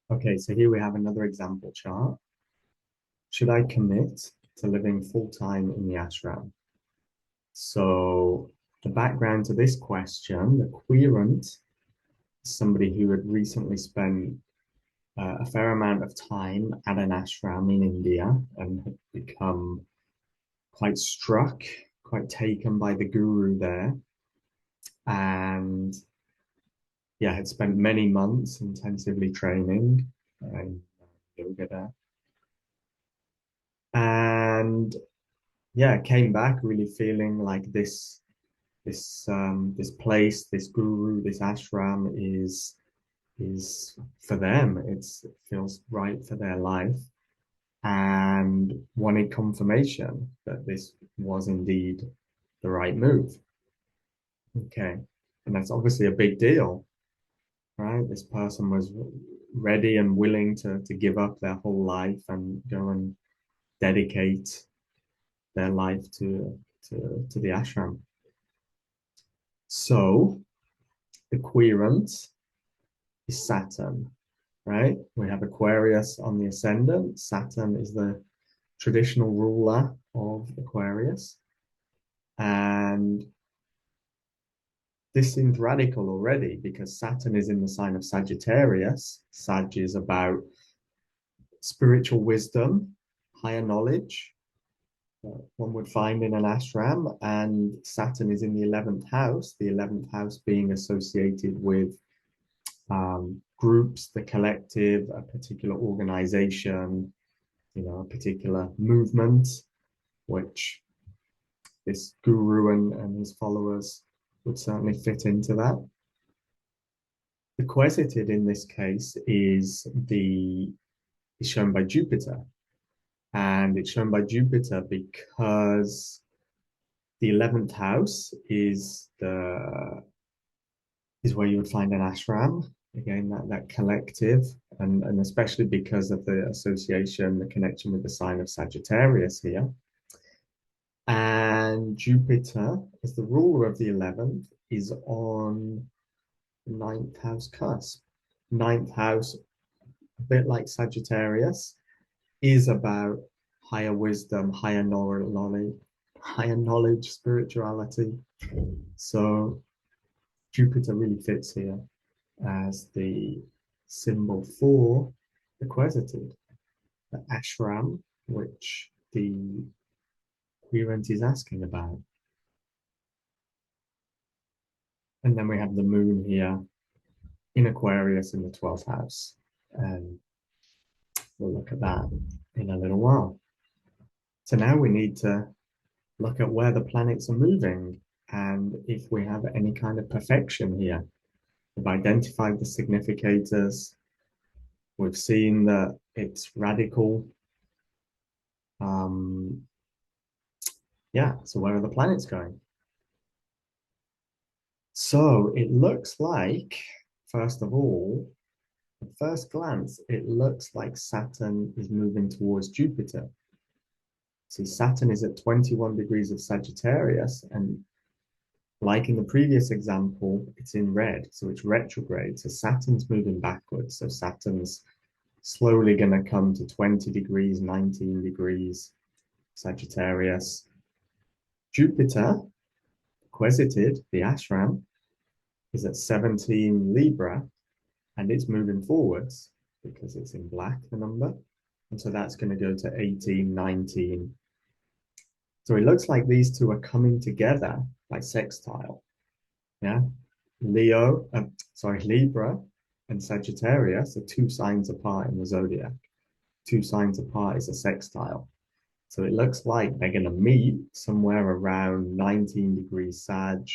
Okay, so here we have another example chart. Should I commit to living full-time in the ashram? So the background to this question, the querent, somebody who had recently spent a fair amount of time at an ashram in India and had become quite struck, quite taken by the guru there, and yeah, had spent many months intensively training in yoga there. And yeah, came back really feeling like this place, this guru, this ashram is for them. It feels right for their life, and wanted confirmation that this was indeed the right move. Okay, and that's obviously a big deal, right? This person was ready and willing to give up their whole life and go and dedicate their life to the ashram. So the querent is Saturn, right? We have Aquarius on the ascendant. Saturn is the traditional ruler of Aquarius. And this seems radical already because Saturn is in the sign of Sagittarius. Sag is about spiritual wisdom, higher knowledge, one would find in an ashram, and Saturn is in the 11th house being associated with groups, the collective, a particular organization, a particular movement, which this guru and his followers would certainly fit into that. The querceted in this case is shown by Jupiter, and it's shown by Jupiter because the 11th house is where you would find an ashram. Again, that collective, and especially because of the association, the connection with the sign of Sagittarius here. And Jupiter, as the ruler of the 11th, is on the ninth house cusp. Ninth house, a bit like Sagittarius, is about higher wisdom, higher knowledge, spirituality. So Jupiter really fits here as the symbol for the querceted, the ashram, which the querent is asking about. And then we have the moon here in Aquarius in the 12th house. And we'll look at that in a little while. So now we need to look at where the planets are moving and if we have any kind of perfection here. We've identified the significators. We've seen that it's radical. Yeah, so where are the planets going? So it looks like, first of all, at first glance, it looks like Saturn is moving towards Jupiter. See, Saturn is at 21 degrees of Sagittarius, and like in the previous example, it's in red, so it's retrograde. So Saturn's moving backwards. So Saturn's slowly going to come to 20 degrees, 19 degrees Sagittarius. Jupiter, querceted, the ashram, is at 17 Libra, and it's moving forwards because it's in black, the number. And so that's going to go to 18, 19. So it looks like these two are coming together by sextile. Yeah. Libra and Sagittarius are two signs apart in the zodiac. Two signs apart is a sextile. So it looks like they're going to meet somewhere around 19 degrees Sag,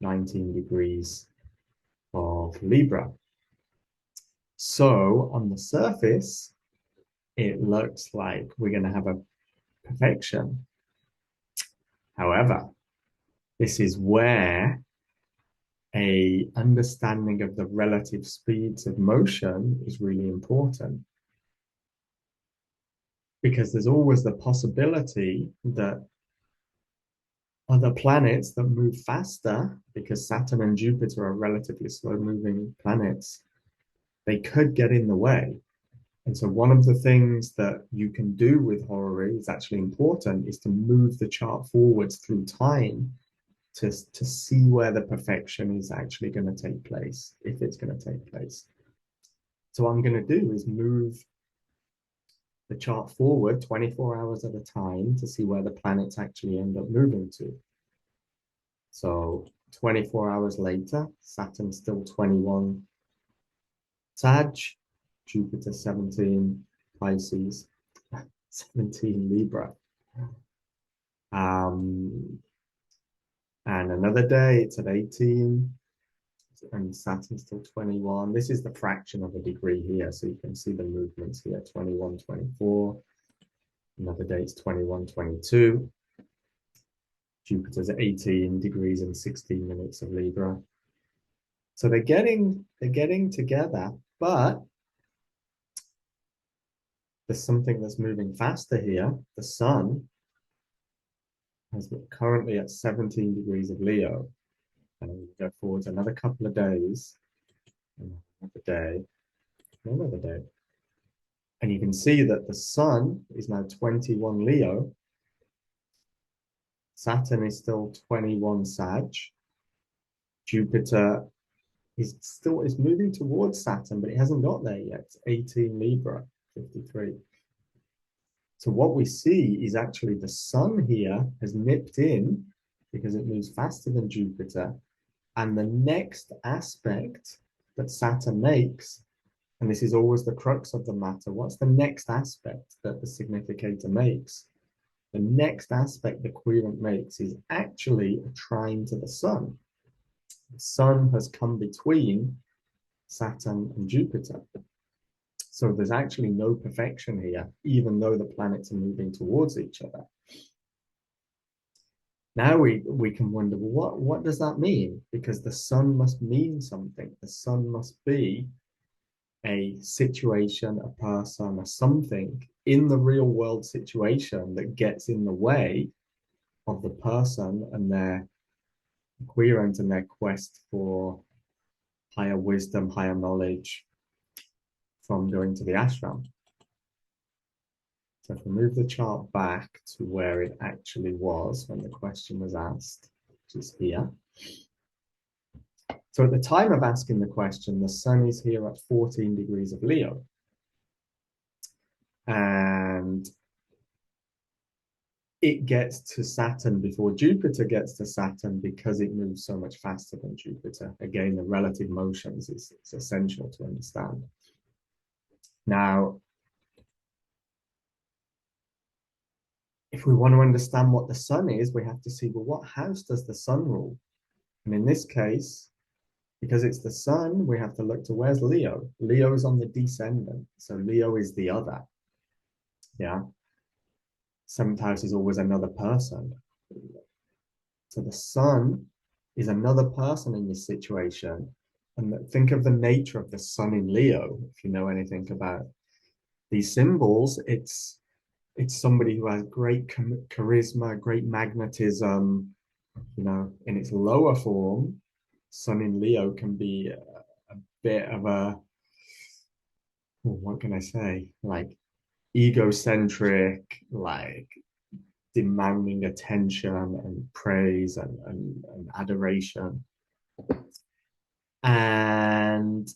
19 degrees of Libra. So on the surface, it looks like we're going to have a perfection. However, this is where a understanding of the relative speeds of motion is really important, because there's always the possibility that other planets that move faster, because Saturn and Jupiter are relatively slow moving planets, they could get in the way. And so one of the things that you can do with horary is actually important is to move the chart forwards through time to see where the perfection is actually going to take place, if it's going to take place. So what I'm going to do is move the chart forward 24 hours at a time to see where the planets actually end up moving to. So 24 hours later, Saturn's still 21 Sag, Jupiter 17 Pisces, 17 Libra. And another day, it's at 18, and Saturn's still 21. This is the fraction of a degree here, so you can see the movements here, 21, 24. Another day, it's 21, 22. Jupiter's at 18 degrees and 16 minutes of Libra. So they're getting together, but there's something that's moving faster here. The sun is currently at 17 degrees of Leo. And we go forwards another couple of days, another day, another day. And you can see that the sun is now 21 Leo. Saturn is still 21 Sag. Jupiter is moving towards Saturn, but it hasn't got there yet. It's 18 Libra, 53. So what we see is actually the sun here has nipped in because it moves faster than Jupiter. And the next aspect that Saturn makes, and this is always the crux of the matter, what's the next aspect that the significator makes? The next aspect the querent makes is actually a trine to the sun. The sun has come between Saturn and Jupiter. So there's actually no perfection here, even though the planets are moving towards each other. Now we can wonder, well, what does that mean? Because the sun must mean something. The sun must be a situation, a person, a something in the real world situation that gets in the way of the person and their querent and their quest for higher wisdom, higher knowledge from going to the ashram. So if we move the chart back to where it actually was when the question was asked, which is here. So at the time of asking the question, the sun is here at 14 degrees of Leo. And it gets to Saturn before Jupiter gets to Saturn because it moves so much faster than Jupiter. Again, the relative motions is essential to understand. Now, if we want to understand what the sun is, we have to see, well, what house does the sun rule? And in this case, because it's the sun, we have to look to where's Leo. Leo is on the descendant, so Leo is the other. Yeah. Seventh house is always another person. So the sun is another person in this situation. And think of the nature of the sun in Leo, if you know anything about these symbols. It's somebody who has great charisma, great magnetism. You know, in its lower form, sun in Leo can be a bit of a, what can I say, like egocentric, like demanding attention and praise and adoration. And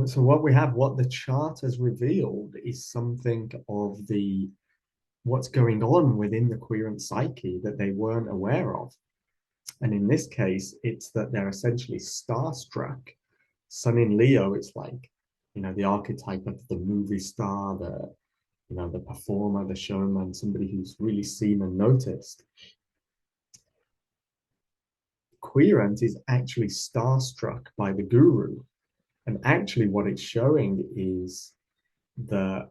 so what the chart has revealed is something of what's going on within the querent psyche that they weren't aware of. And in this case, it's that they're essentially starstruck. Sun in Leo, it's like, you know, the archetype of the movie star, the performer, the showman, somebody who's really seen and noticed. Querent is actually starstruck by the guru. And actually what it's showing is the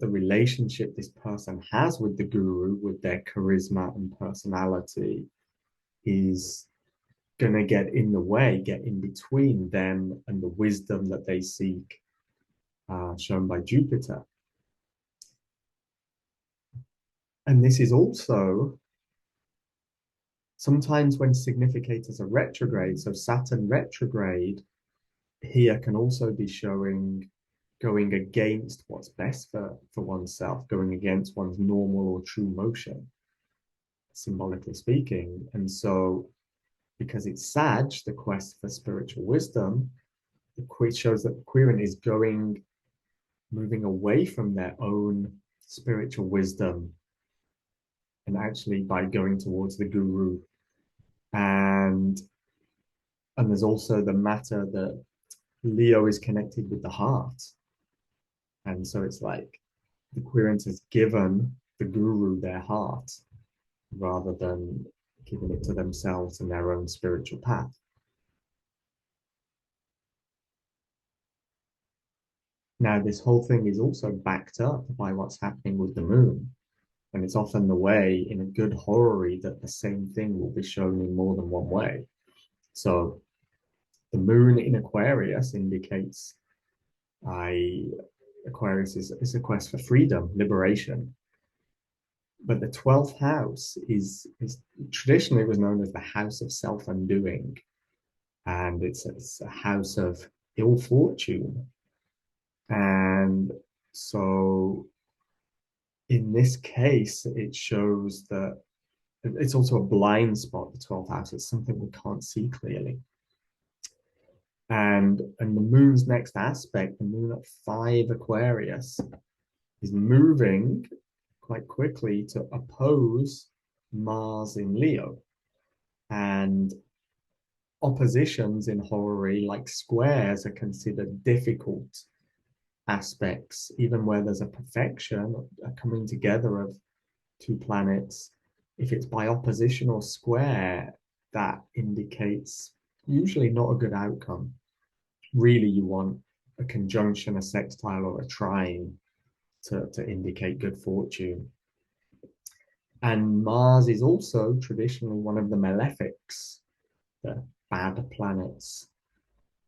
relationship this person has with the guru, with their charisma and personality, is going to get in the way, get in between them and the wisdom that they seek, shown by Jupiter. And this is also sometimes when significators are retrograde, so Saturn retrograde here can also be showing going against what's best for oneself, going against one's normal or true motion, symbolically speaking. And so, because it's Sag, the quest for spiritual wisdom, the quiz shows that the querent is moving away from their own spiritual wisdom, and actually by going towards the guru. And there's also the matter that Leo is connected with the heart. And so it's like the querent has given the guru their heart rather than giving it to themselves and their own spiritual path. Now, this whole thing is also backed up by what's happening with the moon. And it's often the way in a good horary that the same thing will be shown in more than one way. So the moon in Aquarius indicates Aquarius is a quest for freedom, liberation. But the 12th house is traditionally it was known as the house of self-undoing. And it's a house of ill fortune. And so in this case, it shows that it's also a blind spot, the 12th house. It's something we can't see clearly. And the moon's next aspect, the moon at 5 Aquarius, is moving quite quickly to oppose Mars in Leo. And oppositions in horary, like squares, are considered difficult aspects, even where there's a perfection, a coming together of two planets. If it's by opposition or square, that indicates usually not a good outcome. Really, you want a conjunction, a sextile, or a trine to indicate good fortune. And Mars is also traditionally one of the malefics, the bad planets.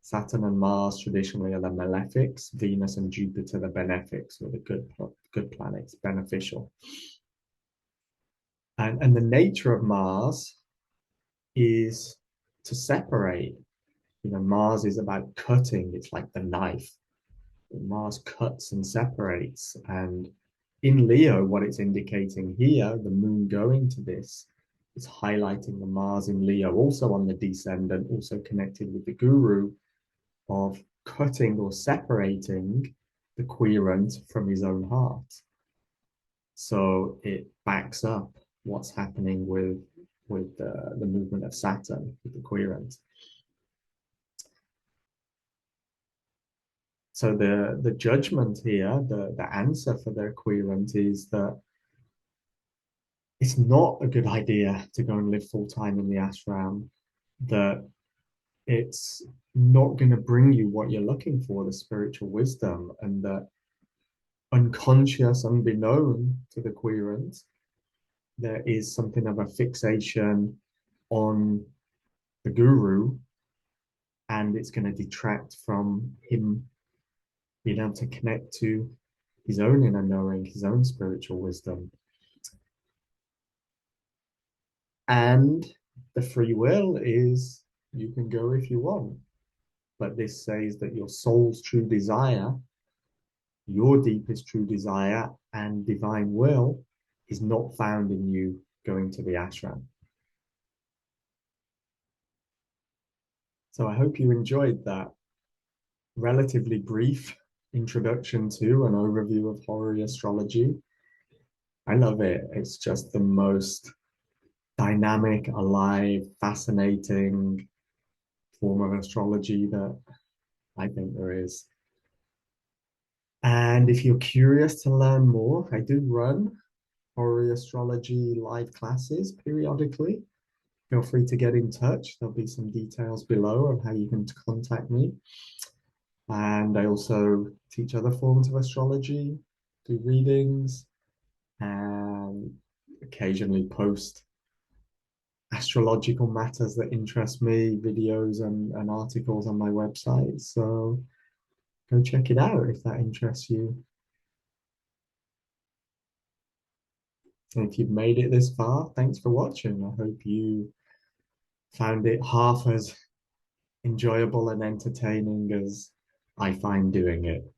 Saturn and Mars traditionally are the malefics, Venus and Jupiter the benefics, or the good planets, beneficial. And the nature of Mars is to separate. You know, Mars is about cutting, it's like the knife. Mars cuts and separates. And in Leo, what it's indicating here, the moon going to this, is highlighting the Mars in Leo, also on the descendant, also connected with the guru, of cutting or separating the querent from his own heart. So it backs up what's happening with the movement of Saturn, with the querent. So the judgment here, the answer for their querent is that it's not a good idea to go and live full time in the ashram, that it's not going to bring you what you're looking for, the spiritual wisdom, and that unconscious, unbeknown to the querent, there is something of a fixation on the guru, and it's going to detract from him being able to connect to his own inner knowing, his own spiritual wisdom. And the free will is you can go if you want. But this says that your soul's true desire, your deepest true desire and divine will is not found in you going to the ashram. So I hope you enjoyed that relatively brief introduction to an overview of Horary Astrology. I love it. It's just the most dynamic, alive, fascinating form of astrology that I think there is. And if you're curious to learn more, I do run Horary Astrology live classes periodically. Feel free to get in touch. There'll be some details below of how you can contact me. And I also teach other forms of astrology, do readings, and occasionally post astrological matters that interest me, videos and articles on my website. So go check it out if that interests you. And if you've made it this far, thanks for watching. I hope you found it half as enjoyable and entertaining as I find doing it.